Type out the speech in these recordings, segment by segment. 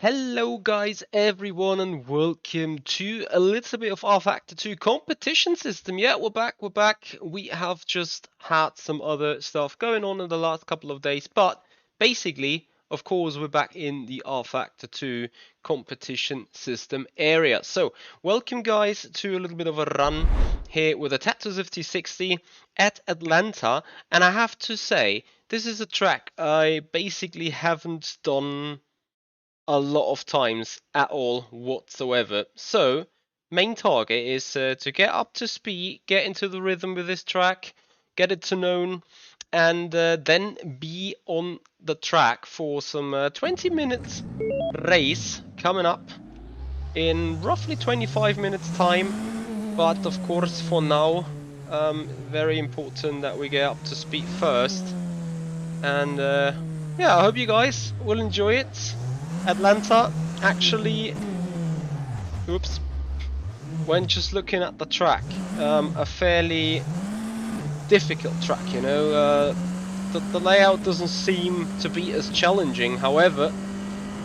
Hello guys, everyone, and welcome to a little bit of rFactor 2 competition system. Yeah, we're back. We have just had some other stuff going on in the last couple of days, but basically, of course, we're back in the rFactor 2 competition system area. So, welcome guys to a little bit of a run here with a Tatuus FT-60 at Atlanta, and I have to say, this is a track I basically haven't done a lot of times at all whatsoever. So main target is to get up to speed, get into the rhythm with this track, get it to known, and then be on the track for some 20 minutes race coming up in roughly 25 minutes time. But of course for now, very important that we get up to speed first. And yeah, I hope you guys will enjoy it. Atlanta, actually, oops, when just looking at the track, a fairly difficult track, you know. The layout doesn't seem to be as challenging. However,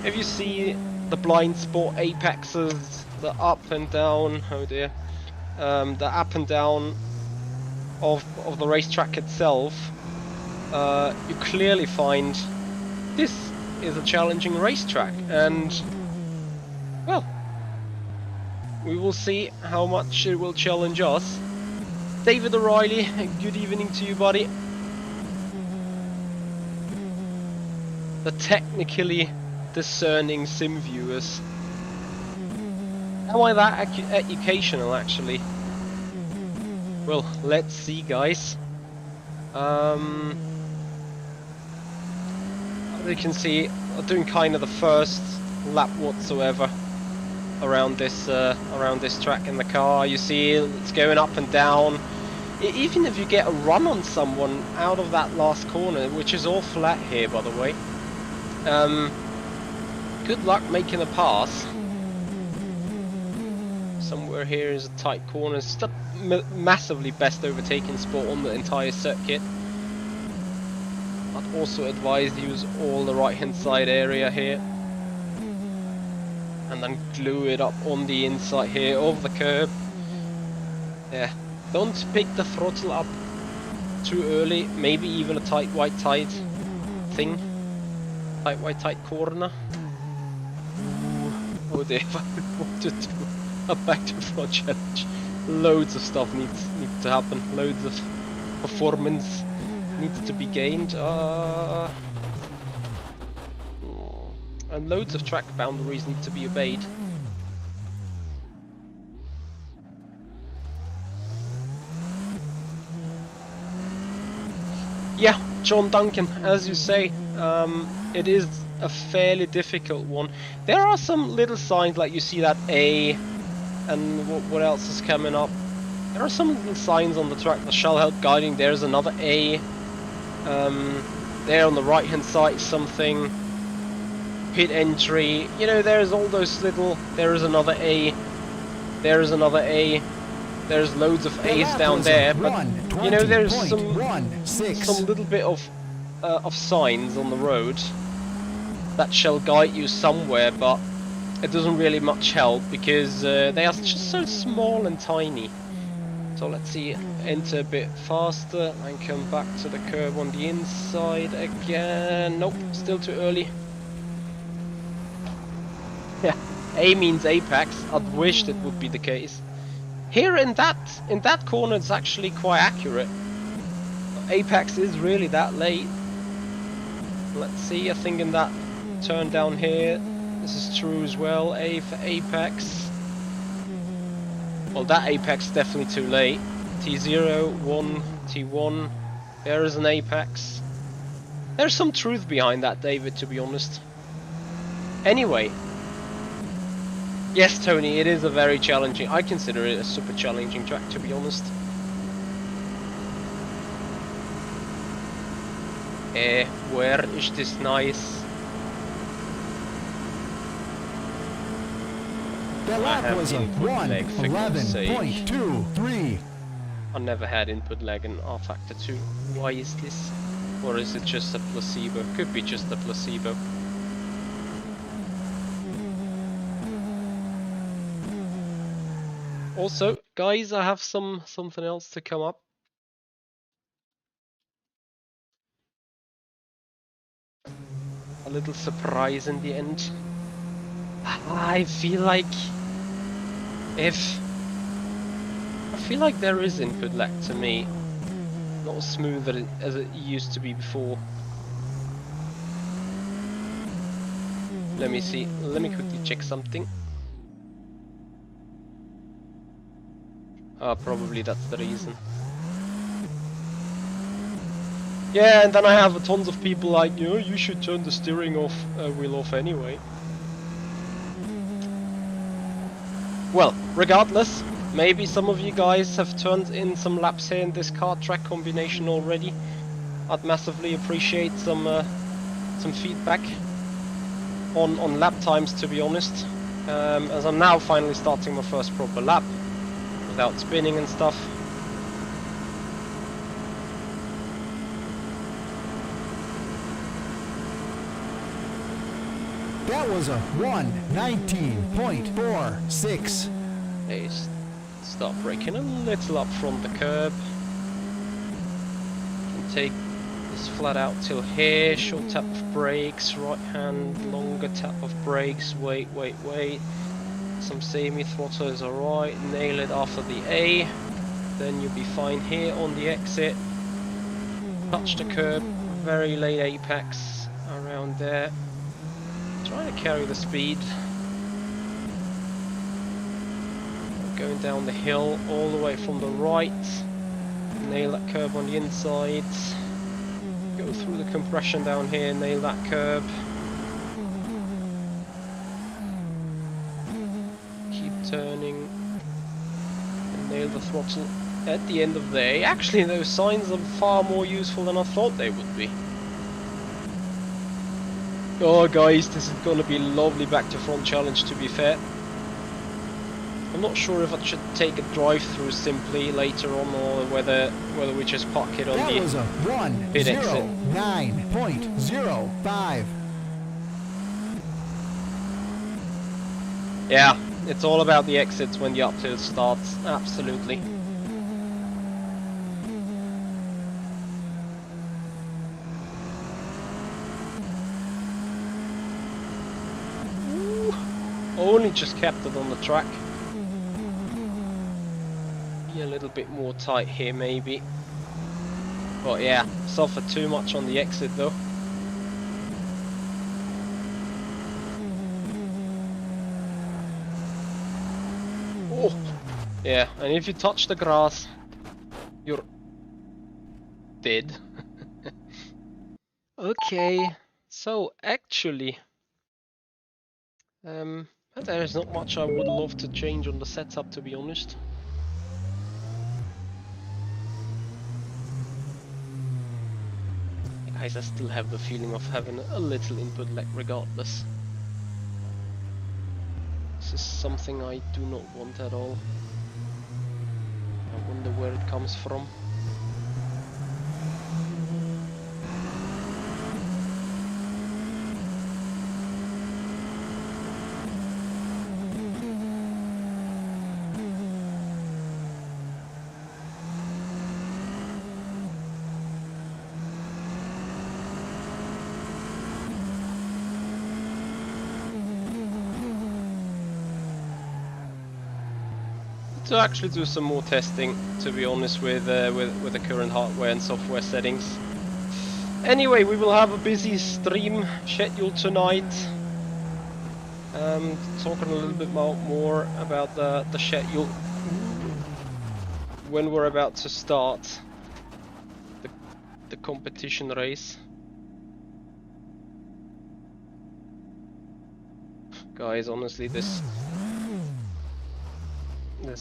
if you see the blind spot apexes, the up and down, oh dear, the up and down of the racetrack itself, you clearly find this is a challenging racetrack, and well, we will see how much it will challenge us. David O'Reilly, good evening to you, buddy. The technically discerning sim viewers. Am I that educational, actually? Well, let's see, guys. As you can see, I'm doing kind of the first lap whatsoever around this track in the car. You see it's going up and down. Even if you get a run on someone out of that last corner, which is all flat here, by the way, good luck making a pass. Somewhere here is a tight corner. It's the massively best overtaking spot on the entire circuit. I'd also advise use all the right hand side area here, and then glue it up on the inside here of the curb. Yeah, don't pick the throttle up too early, maybe even a tight white tight thing, tight white tight corner. Ooh, oh dear, if I want to do a back to front challenge, loads of stuff needs to happen, loads of performance needs to be gained, and loads of track boundaries need to be obeyed. Yeah, John Duncan, as you say, it is a fairly difficult one. There are some little signs, like you see that A, and what else is coming up? There are some little signs on the track that shall help guiding. There's another A. There on the right hand side, something. Pit entry. You know, there's all those little. There is another A. There is another A. there's loads of A's down there, but you know, there's some little bit of signs on the road that shall guide you somewhere, but it doesn't really much help because they are just so small and tiny. So let's see, enter a bit faster and come back to the curve on the inside again. Nope, still too early. Yeah, A means apex. I'd wished it would be the case. Here in that corner it's actually quite accurate. Apex is really that late. Let's see, I think in that turn down here, this is true as well. A for apex. Well, that apex is definitely too late. T0, 1, T1. There is an apex. There's some truth behind that, David, to be honest. Anyway. Yes, Tony, it is a very challenging... I consider it a super challenging track, to be honest. Where is this nice? The lap was a 1:11.23. I never had input lag in rFactor 2. Why is this? Or is it just a placebo? Could be just a placebo. Also, guys, I have something else to come up. A little surprise in the end. I feel like there is input lag to me. Not as smooth as it used to be before. Let me see. Let me quickly check something. Probably that's the reason. Yeah, and then I have tons of people like, you know, you should turn the steering wheel off anyway. Well, regardless, maybe some of you guys have turned in some laps here in this car track combination already. I'd massively appreciate some feedback on lap times, to be honest, as I'm now finally starting my first proper lap without spinning and stuff. That was a 1:19.46. Hey, start braking a little up from the curb. Can take this flat out till here. Short tap of brakes, right hand, longer tap of brakes. Wait. Some semi-throttle is alright. Nail it after the A. Then you'll be fine here on the exit. Touch the curb. Very late apex around there. Trying to carry the speed. Going down the hill all the way from the right. Nail that curb on the inside. Go through the compression down here, nail that curb. Keep turning. And nail the throttle at the end of the day. Actually, those signs are far more useful than I thought they would be. Oh guys, this is gonna be lovely back to front challenge, to be fair. I'm not sure if I should take a drive-through simply later on, or whether we just park it on the pit exit. 1:09.05. Yeah, it's all about the exits when the uphill starts, absolutely. Only just kept it on the track. Be a little bit more tight here maybe. But yeah, suffered too much on the exit though. Oh, yeah, and if you touch the grass, you're dead. Okay, so actually, there's not much I would love to change on the setup, to be honest. Guys, I still have the feeling of having a little input lag regardless. This is something I do not want at all. I wonder where it comes from. To actually do some more testing, to be honest, with the current hardware and software settings. Anyway, we will have a busy stream scheduled tonight. Talking a little bit more about the schedule when we're about to start the competition race. Guys, honestly, this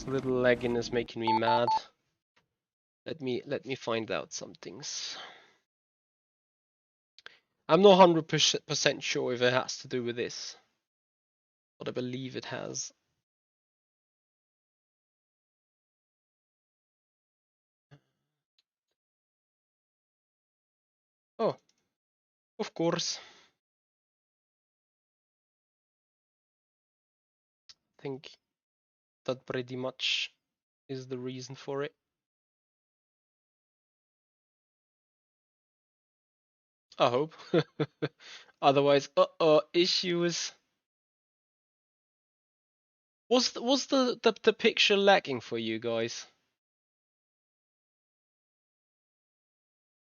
little lagging is making me mad. Let me find out some things. I'm not 100% sure if it has to do with this, but I believe it has. Oh, of course. I think that pretty much is the reason for it. I hope. Otherwise, issues. Was the picture lagging for you guys?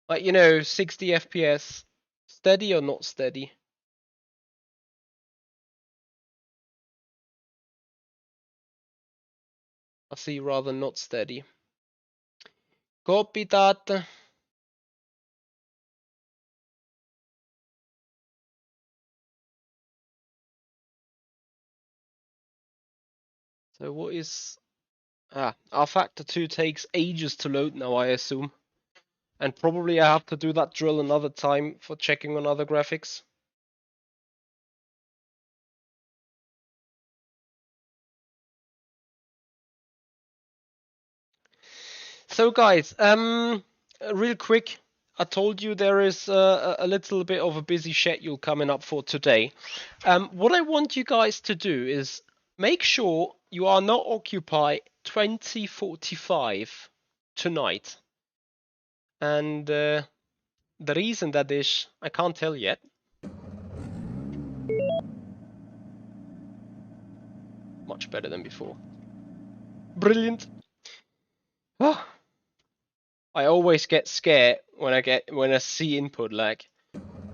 Like, you know, 60 FPS, steady or not steady? I see rather not steady. Copy that. So what is... rFactor 2 takes ages to load now, I assume. And probably I have to do that drill another time for checking on other graphics. So guys, real quick, I told you there is a little bit of a busy schedule coming up for today. What I want you guys to do is make sure you are not occupied 20:45 tonight. And the reason that is, I can't tell yet. Much better than before. Brilliant. I always get scared when I see input lag.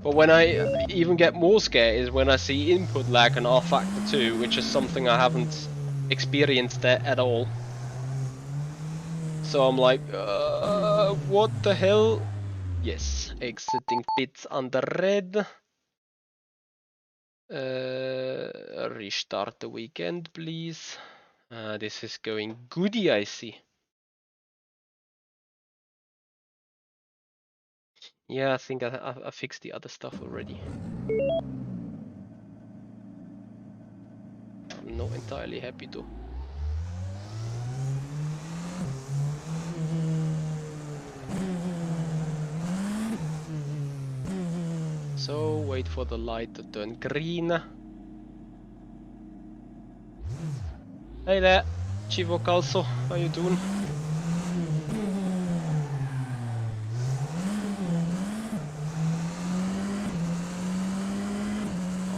But when I even get more scared is when I see input lag on rFactor 2, which is something I haven't experienced at all. So I'm like, what the hell? Yes, exiting pits under red. Restart the weekend, please. This is going goody, I see. Yeah, I think I fixed the other stuff already. I'm not entirely happy though. So wait for the light to turn green. Hey there, Chivo Calso, how you doing?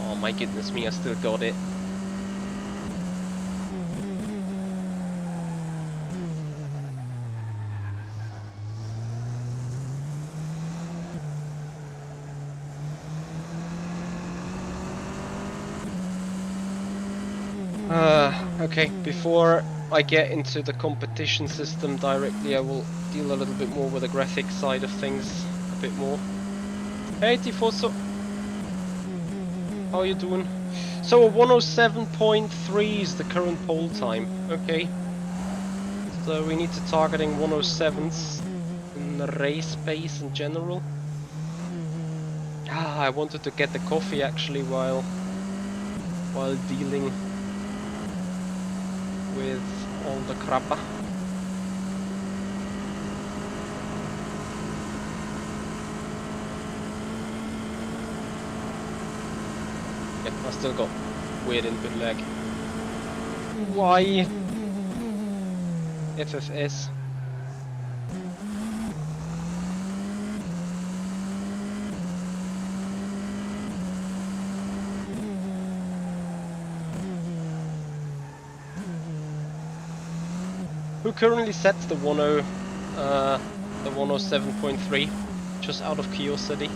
Oh my goodness me, I still got it. Okay, before I get into the competition system directly, I will deal a little bit more with the graphic side of things a bit more. Hey Tifoso, how are you doing? So 107.3 is the current pole time, okay. So we need to targeting 107s in the race pace in general. I wanted to get the coffee actually while dealing with all the crappa. I still got weird input lag. Why? FFS. Who currently sets the 107.3? Just out of curiosity.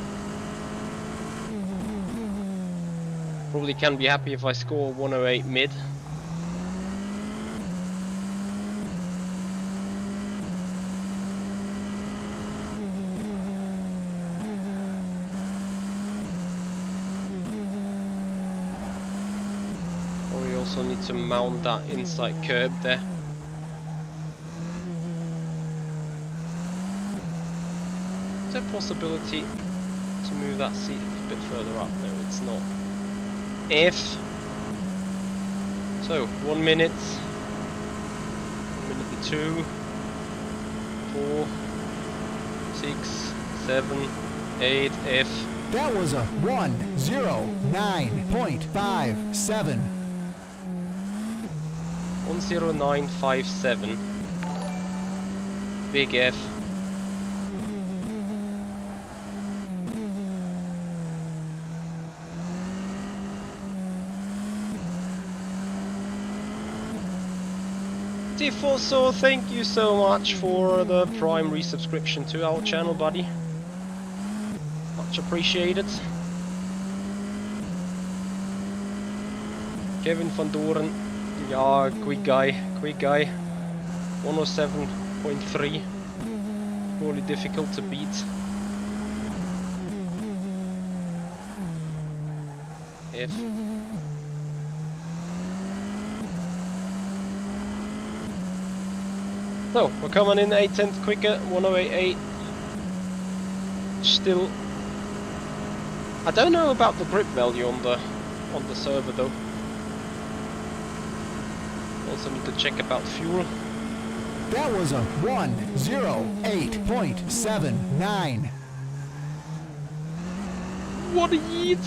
Probably can be happy if I score 108 mid. Or we also need to mount that inside curb there. Is there a possibility to move that seat a bit further up? No, it's not. If so, 1 minute, 1 minute and 2, 4, 6, 7, 8, F. That was a 109.57. 10957. Big F. Tifoso, thank you so much for the Prime resubscription to our channel, buddy. Much appreciated. Kevin van Doren, yeah, quick guy. 107.3, really difficult to beat. If so, we're coming in 8/10 quicker, 108.8. Still, I don't know about the grip value on the server though. Also need to check about fuel. That was a 108.79. What a yeet!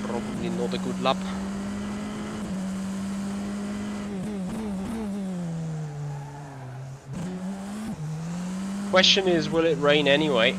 Probably not a good lap. Question is, will it rain anyway?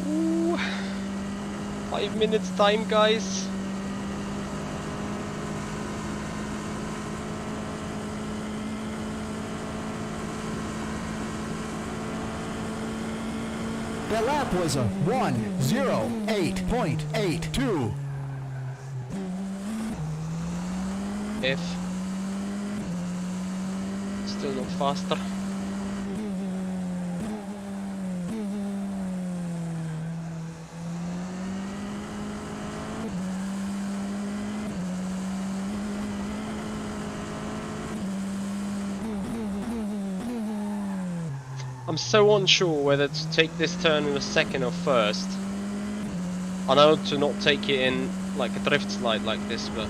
Ooh, 5 minutes time, guys. The lap was a 108.82. F. Still not faster. I'm so unsure whether to take this turn in a second or first. I know to not take it in like a drift slide like this, but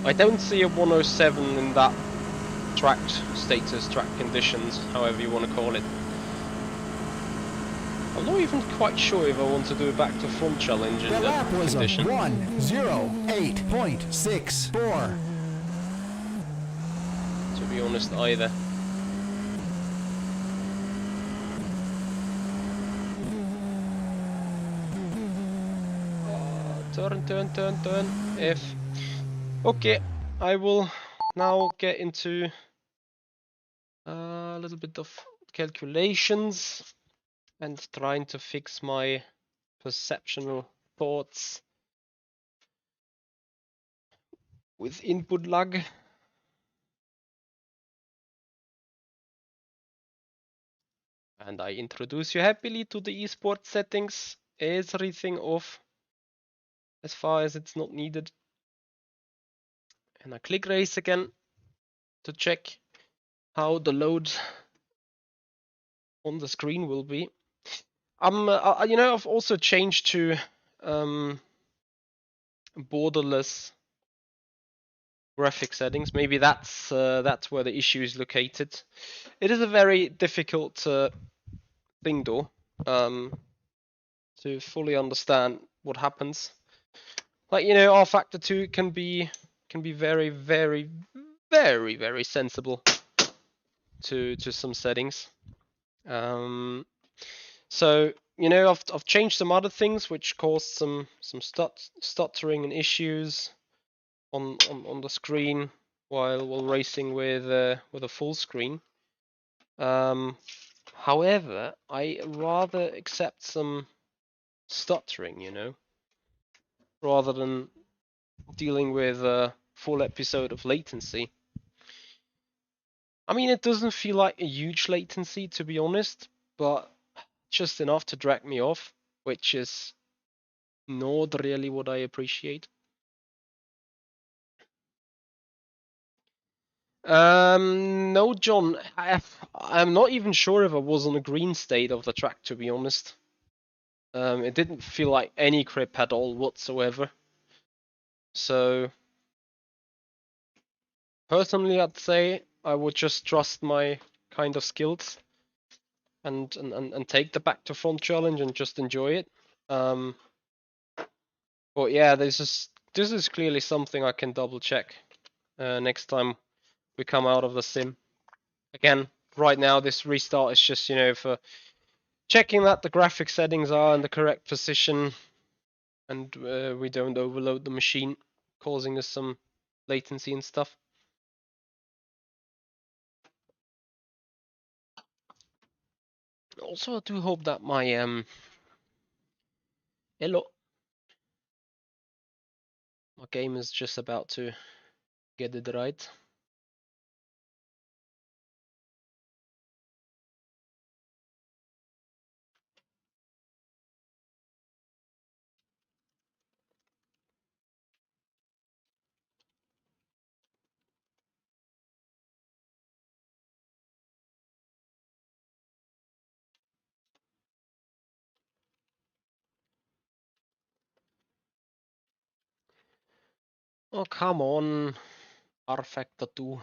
I don't see a 107 in that track status, track conditions, however you want to call it. I'm not even quite sure if I want to do a back to front challenge in The that lap was a condition. 108.64. To be honest, either. Turn. F. Okay, I will now get into A little bit of calculations and trying to fix my perceptual thoughts with input lag. And I introduce you happily to the esports settings. Everything off as far as it's not needed. And I click race again to check how the load on the screen will be. I've also changed to borderless graphic settings. Maybe that's where the issue is located. It is a very difficult thing though, to fully understand what happens. Like, rFactor 2 can be very, very, very, very sensible to some settings. So I've changed some other things which caused some stuttering and issues on the screen while racing with a full screen. However, I rather accept some stuttering, rather than dealing with a full episode of latency. I mean, it doesn't feel like a huge latency, to be honest, but just enough to drag me off, which is not really what I appreciate. No, John, I'm not even sure if I was on a green state of the track, to be honest. It didn't feel like any grip at all whatsoever. So, personally, I'd say I would just trust my kind of skills and take the back to front challenge and just enjoy it. But yeah, this is clearly something I can double check next time we come out of the sim. Again, right now this restart is just for checking that the graphic settings are in the correct position and we don't overload the machine, causing us some latency and stuff. Also, I do hope that my hello, my game is just about to get it right. Oh, come on, rFactor 2.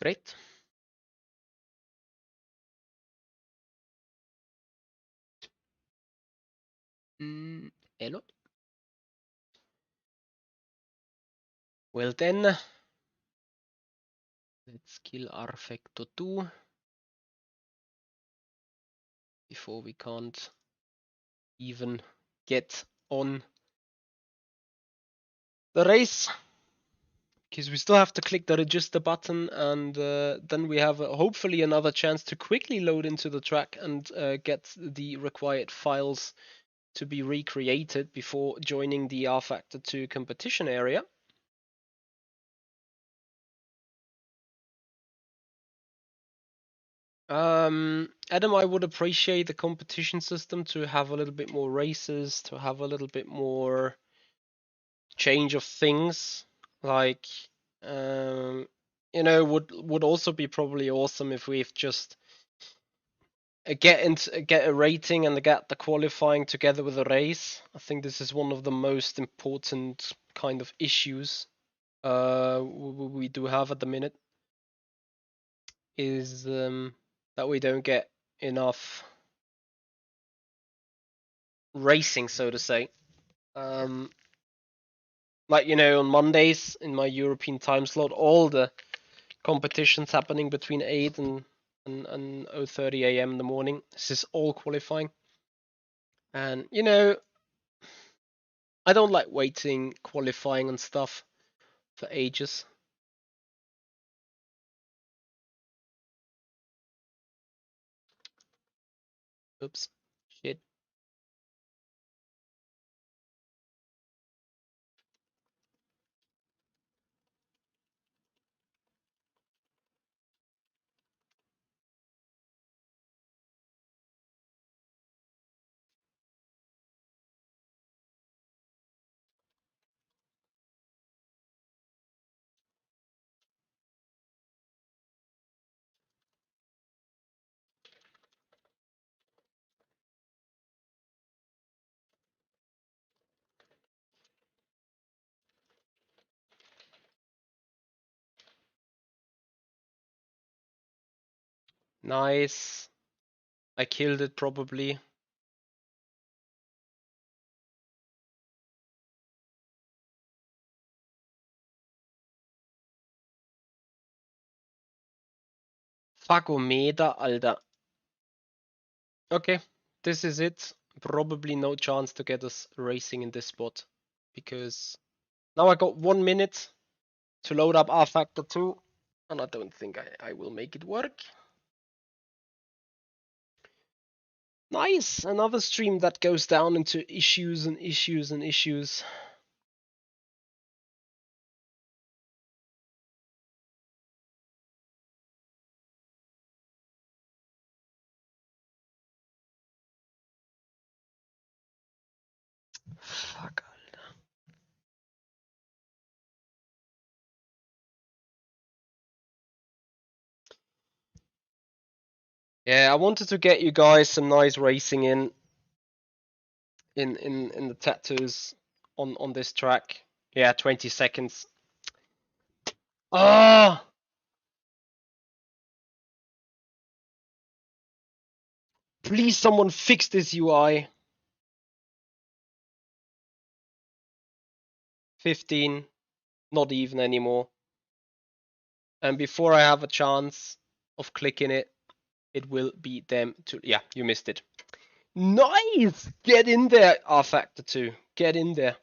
Great. Hello. Well then, let's kill rFactor 2 before we can't even get on the race. Because we still have to click the register button, and then we have hopefully another chance to quickly load into the track and get the required files to be recreated before joining the rFactor 2 competition area. Adam, I would appreciate the competition system to have a little bit more races, to have a little bit more change of things. Like, would also be probably awesome if we've just get a rating and get the qualifying together with a race. I think this is one of the most important kind of issues we do have at the minute, is that we don't get enough racing, so to say. Like, on Mondays in my European time slot, all the competitions happening between 8 and 0:30 a.m. in the morning. This is all qualifying. And, I don't like waiting, qualifying and stuff for ages. Oops. Shit. Nice. I killed it probably. Fagometer, Alter. Okay, this is it. Probably no chance to get us racing in this spot. Because now I got 1 minute to load up rFactor 2. And I don't think I will make it work. Nice, another stream that goes down into issues and issues and issues. Fuck. Yeah, I wanted to get you guys some nice racing in the Tatuus on this track. Yeah, 20 seconds. Ah! Please someone fix this UI. 15, not even anymore. And before I have a chance of clicking it, it will be them to, yeah, you missed it. Nice! Get in there, rFactor 2. Get in there.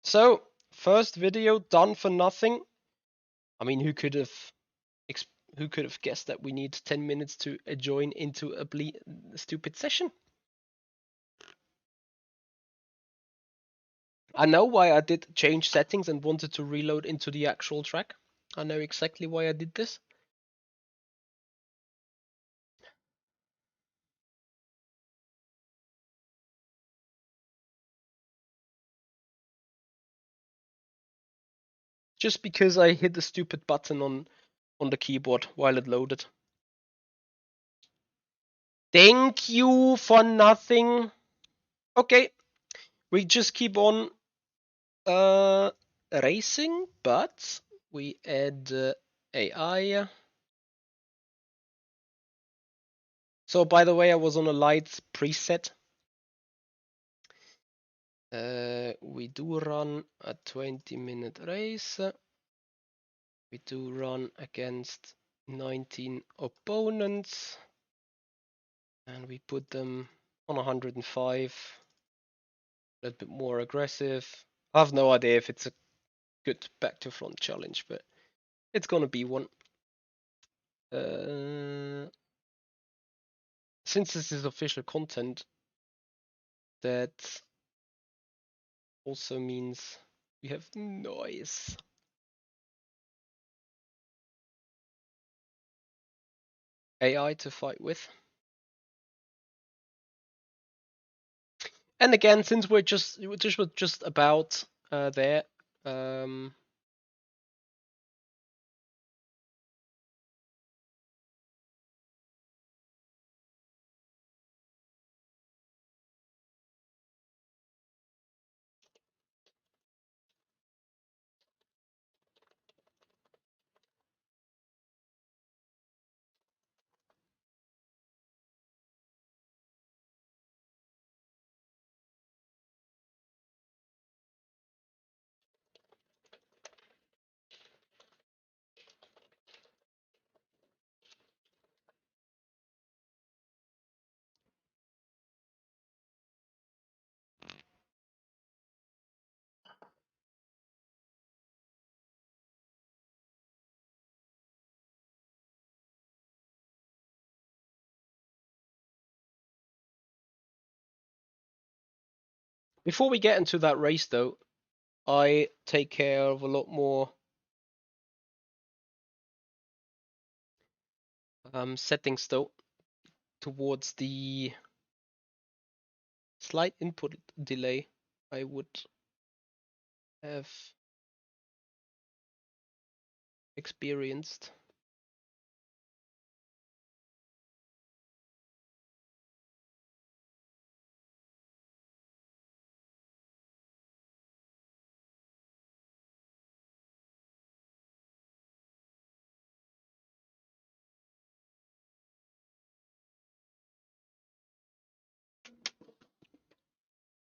So, first video done for nothing. I mean, who could have guessed that we need 10 minutes to join into a stupid session? I know why I did change settings and wanted to reload into the actual track. I know exactly why I did this. Just because I hit the stupid button on the keyboard while it loaded. Thank you for nothing. Okay, we just keep on racing, but we add AI. So by the way, I was on a light preset. We do run a 20-minute race. We do run against 19 opponents. And we put them on 105. A little bit more aggressive. I have no idea if it's a good back to front challenge, but it's gonna be one. Since this is official content, that also means we have noise. AI to fight with. And again, since we're just about there, Before we get into that race though, I take care of a lot more settings though towards the slight input delay I would have experienced.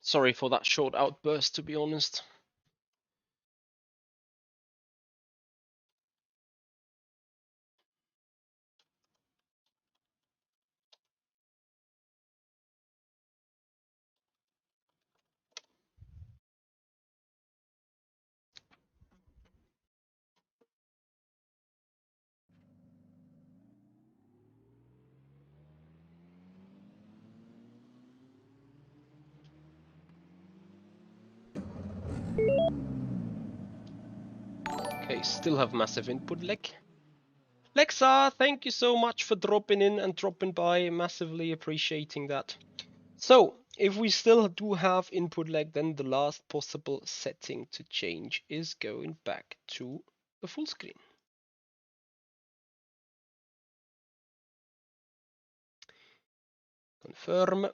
Sorry for that short outburst, to be honest. Okay, still have massive input lag. Lexa, thank you so much for dropping in and dropping by. Massively appreciating that. So, if we still do have input lag, then the last possible setting to change is going back to the full screen. Confirm.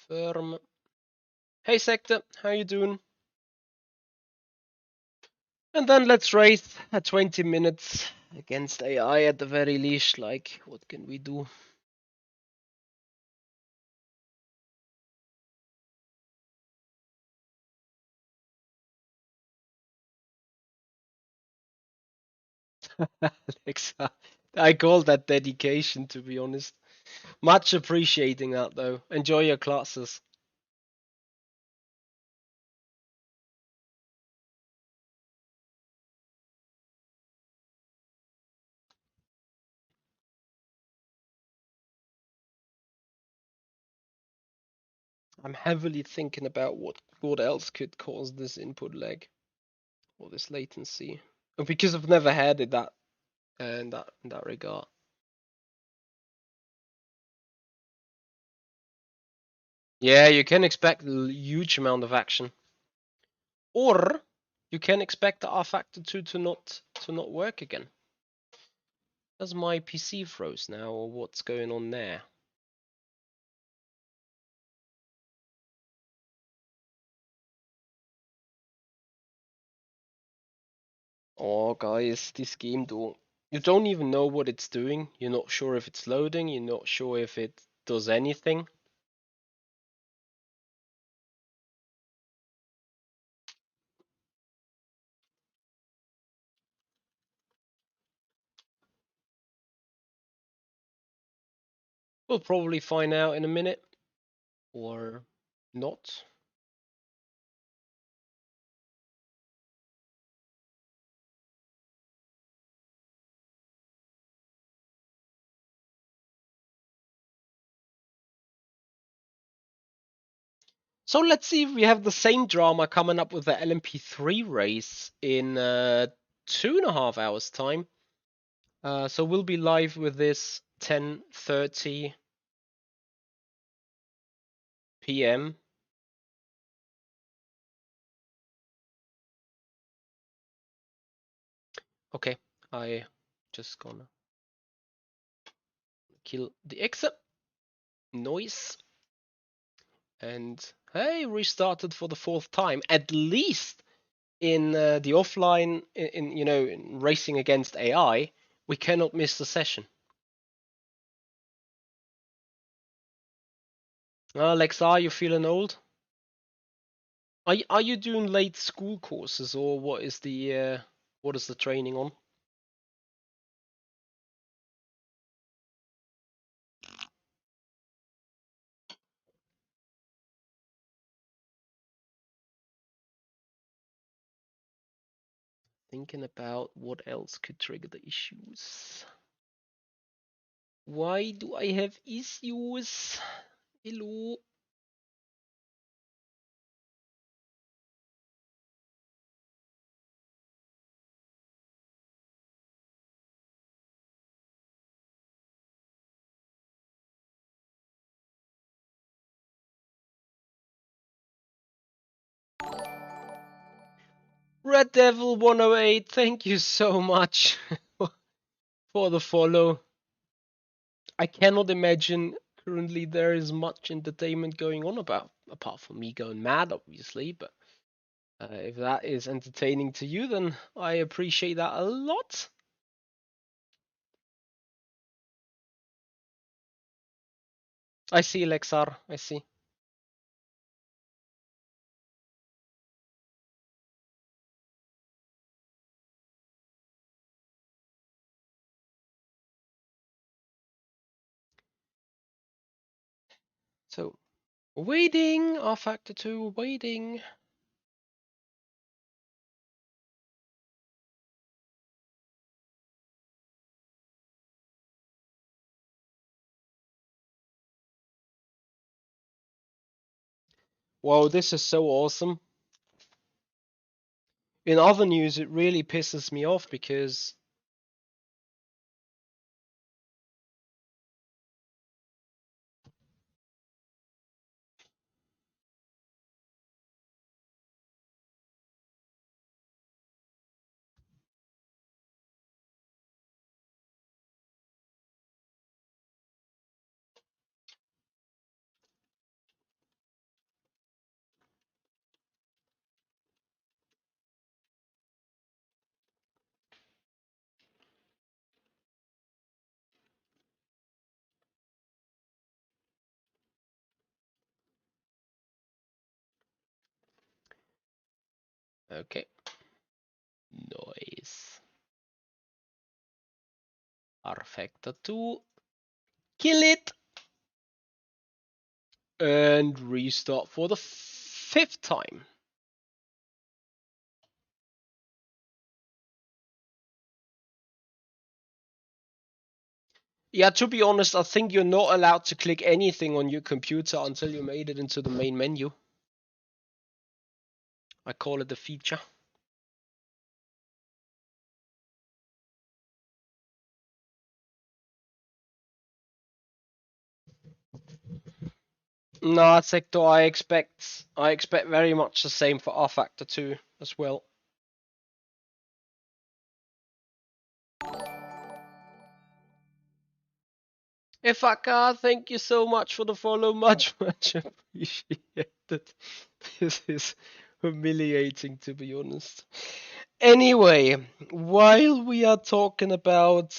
Confirm. Hey Sector, how you doing? And then let's race at 20 minutes against AI at the very least. Like, what can we do? Alexa, I call that dedication, to be honest. Much appreciating that though. Enjoy your classes. I'm heavily thinking about what else could cause this input lag or this latency. Because I've never had it that in that regard. Yeah, you can expect a huge amount of action. Or you can expect the rFactor 2 to not work again. Does my PC froze now, or what's going on there? Oh, guys, this game you don't even know what it's doing. You're not sure if it's loading. You're not sure if it does anything. We'll probably find out in a minute, or not. So let's see if we have the same drama coming up with the LMP3 race in 2.5 hours time. So we'll be live with this 10:30 p.m. Okay, I just gonna kill the exit noise, and hey, restarted for the fourth time. At least in the offline, in racing against AI, we cannot miss the session. Alex, are you feeling old? Are you doing late school courses, or what is the training on? Thinking about what else could trigger the issues. Why do I have issues? Hello. Red Devil 108, thank you so much for the follow. I cannot imagine currently there is much entertainment going on about, apart from me going mad, obviously, but if that is entertaining to you, then I appreciate that a lot. I see, Lexar, I see. So, waiting, rFactor 2, waiting. Whoa, this is so awesome. In other news, it really pisses me off because okay, noise. rFactor 2, kill it, and restart for the 5th time. Yeah, to be honest, I think you're not allowed to click anything on your computer until you made it into the main menu. I call it a feature. No, Sector, I expect very much the same for rFactor 2 as well. Ifaka, thank you so much for the follow. Much appreciated. This is humiliating, to be honest. Anyway, while we are talking about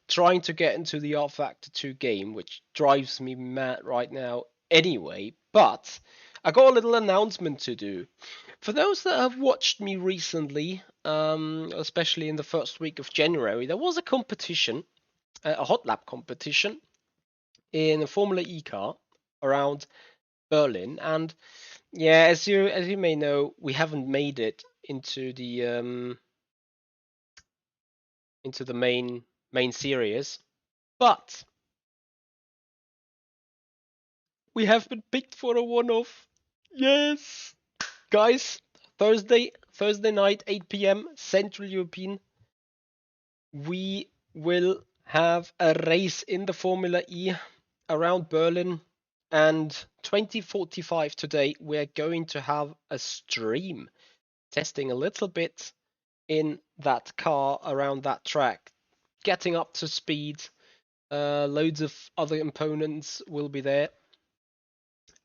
trying to get into the rFactor 2 game, which drives me mad right now anyway, but I got a little announcement to do. For those that have watched me recently, especially in the first week of January, there was a competition, a hot lap competition in a Formula E car around Berlin, and yeah, as you may know, we haven't made it into the main series, but we have been picked for a one-off. Yes, guys, Thursday night, 8 p.m. Central European. We will have a race in the Formula E around Berlin, and 2045 today we're going to have a stream testing a little bit in that car around that track, getting up to speed. Loads of other components will be there,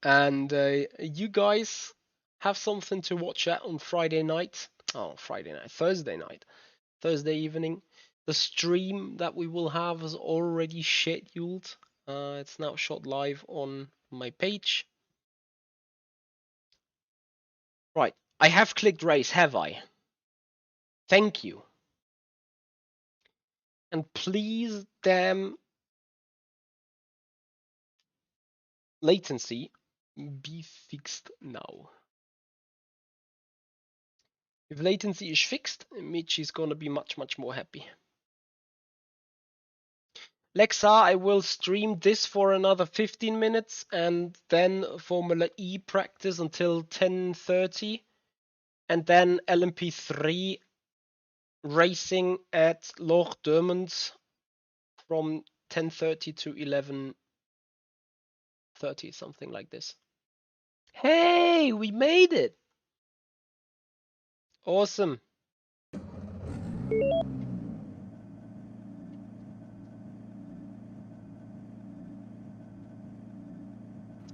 and you guys have something to watch at on Friday night. Oh, Friday night, Thursday night, Thursday evening. The stream that we will have is already scheduled. It's now shot live on my page. Right, I have clicked race, have I? Thank you. And please, damn latency, be fixed now. If latency is fixed, Mitch is gonna be much more happy. Lexa, I will stream this for another 15 minutes and then Formula E practice until 10:30 and then LMP3 racing at Loch Dermond from 10:30 to 11:30, something like this. Hey, we made it! Awesome.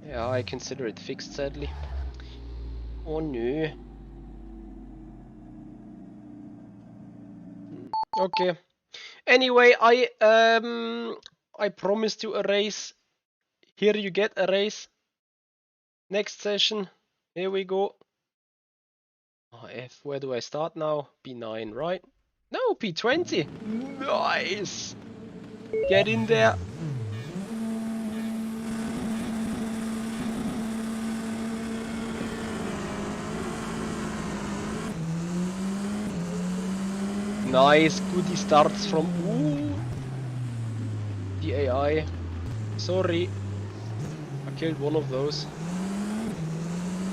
Yeah, I consider it fixed, sadly. Oh no. Okay. Anyway, I promised you a race. Here you get a race. Next session. Here we go. Oh, F, where do I start now? P9, right? No, P20. Nice. Get in there. Nice, goodie starts from the AI. Sorry, I killed one of those.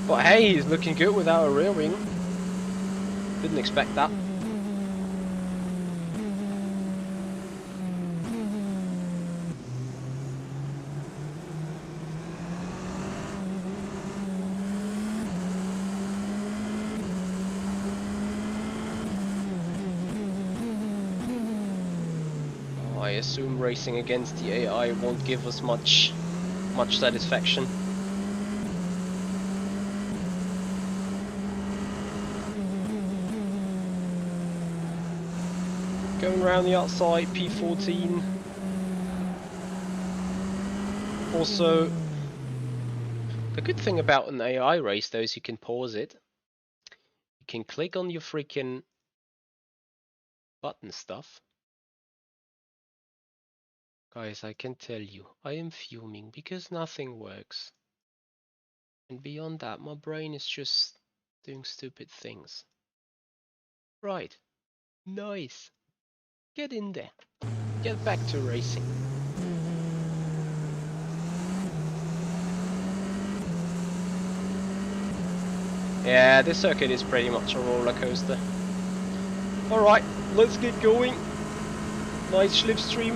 But hey, he's looking good without a rear wing. Didn't expect that. I assume racing against the AI won't give us much satisfaction. Going around the outside, P14. Also, the good thing about an AI race though is you can pause it. You can click on your freaking button stuff. Guys, I can tell you, I am fuming because nothing works. And beyond that, my brain is just doing stupid things. Right. Nice. Get in there. Get back to racing. Yeah, this circuit is pretty much a roller coaster. Alright, let's get going. Nice slipstream.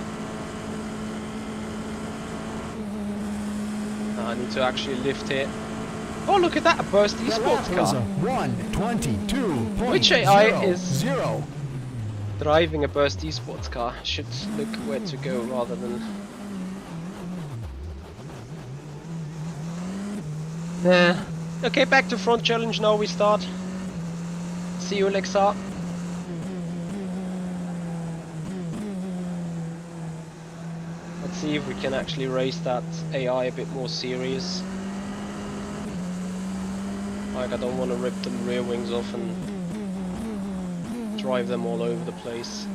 I need to actually lift here. Oh, look at that, a bursty sports car. 1:22.00. Which AI is driving a burst esports car? Should look where to go rather than... Okay, back to front challenge now we start. See you, Lexa. Let's see if we can actually race that AI a bit more serious. Like, I don't want to rip the rear wings off and drive them all over the place.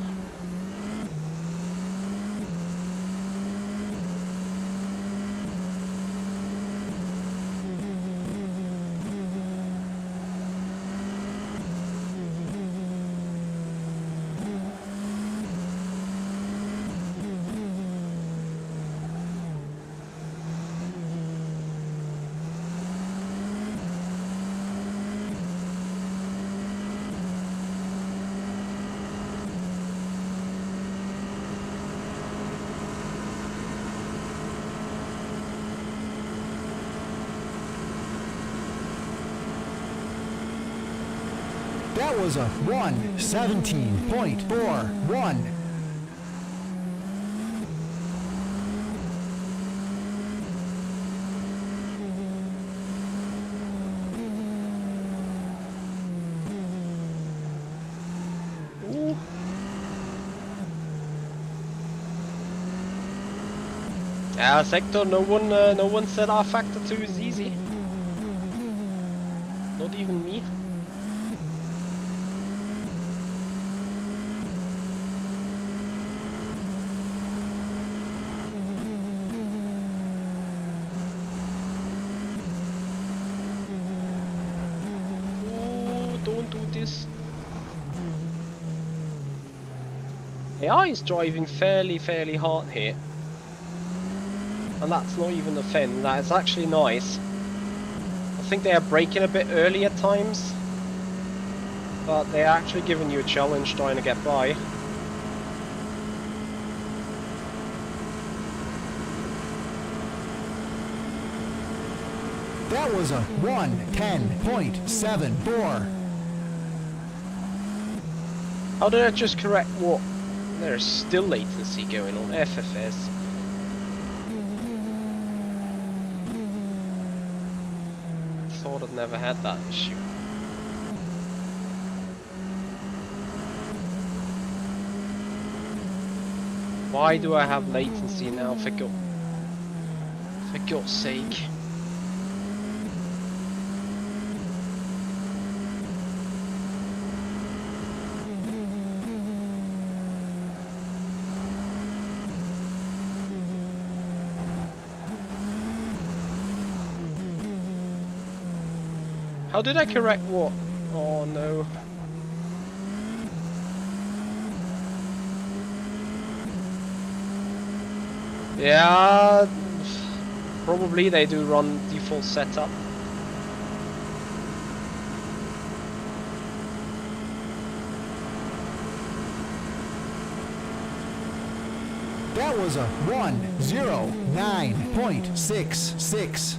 That was a 1:17.41. Ooh. Yeah, sector. No one said rFactor 2 is easy. Not even me. Don't do this. AI is driving fairly hard here. And that's not even a fin, that is actually nice. I think they are braking a bit early at times, but they're actually giving you a challenge trying to get by. That was a 1:10.74. How did I just correct what? There's still latency going on, FFS. Thought I'd never had that issue. Why do I have latency now, for God's sake? How did I correct what? Oh no. Yeah, probably they do run default setup. That was a 1:09.66.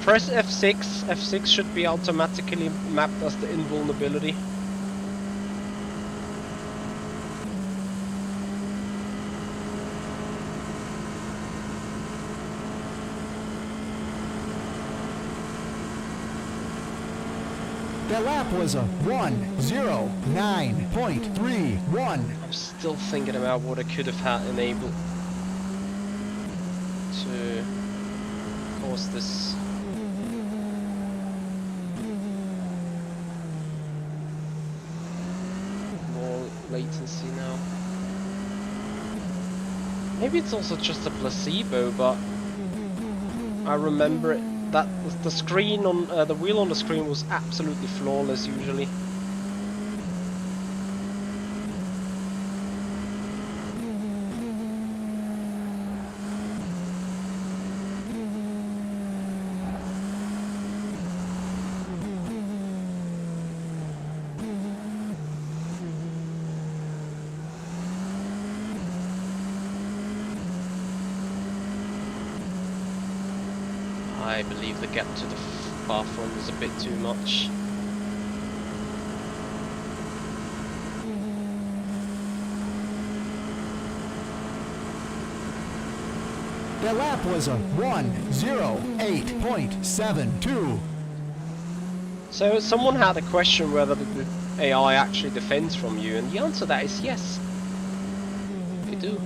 Press F6. F6 should be automatically mapped as the invulnerability. That lap was a 1:09.31. I'm still thinking about what I could have had enabled to cause this. More latency now. Maybe it's also just a placebo, but I remember it. That the screen on the wheel on the screen was absolutely flawless usually. I believe the gap to the far front is a bit too much. That lap was a 1:08.72. So someone had a question whether the AI actually defends from you, and the answer to that is yes. They do.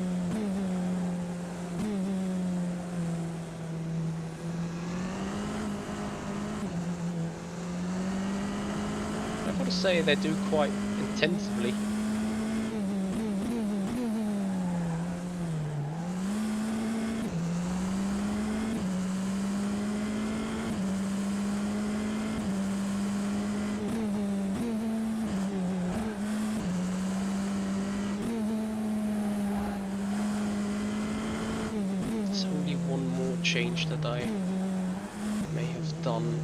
I've got to say they do quite intensively. There's only one more change that I may have done,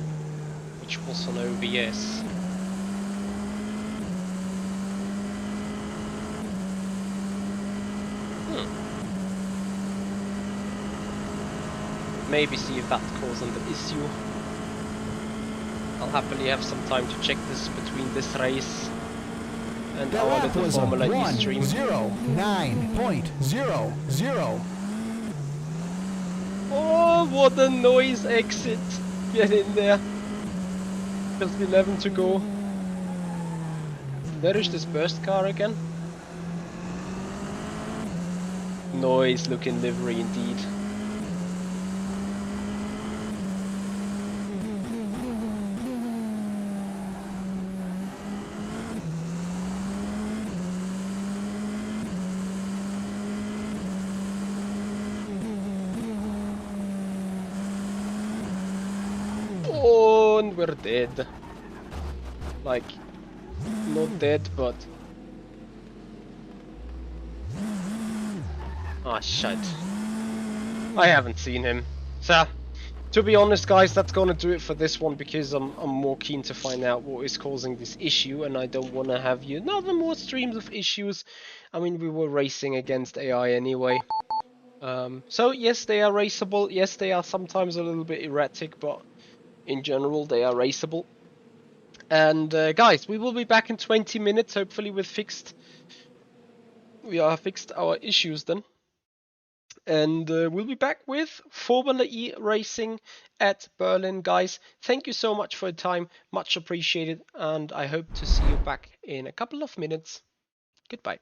which was on OBS. Maybe see if that's causing the issue. I'll happily have some time to check this between this race and our little Formula E stream. 1:09.00. Oh, what a noise exit. Get in there. Just 11 to go. Where is this burst car again? Noise looking livery indeed. Oh, and we're dead. Like, not dead, but... Ah, shit. I haven't seen him. So, to be honest, guys, that's gonna do it for this one, because I'm more keen to find out what is causing this issue, and I don't want to have you another more streams of issues. I mean, we were racing against AI anyway. So yes, they are raceable. Yes, they are sometimes a little bit erratic, but in general, they are raceable. And guys, we will be back in 20 minutes, hopefully with we are fixed our issues then. And we'll be back with Formula E racing at Berlin, guys. Thank you so much for your time, much appreciated, and I hope to see you back in a couple of minutes. Goodbye.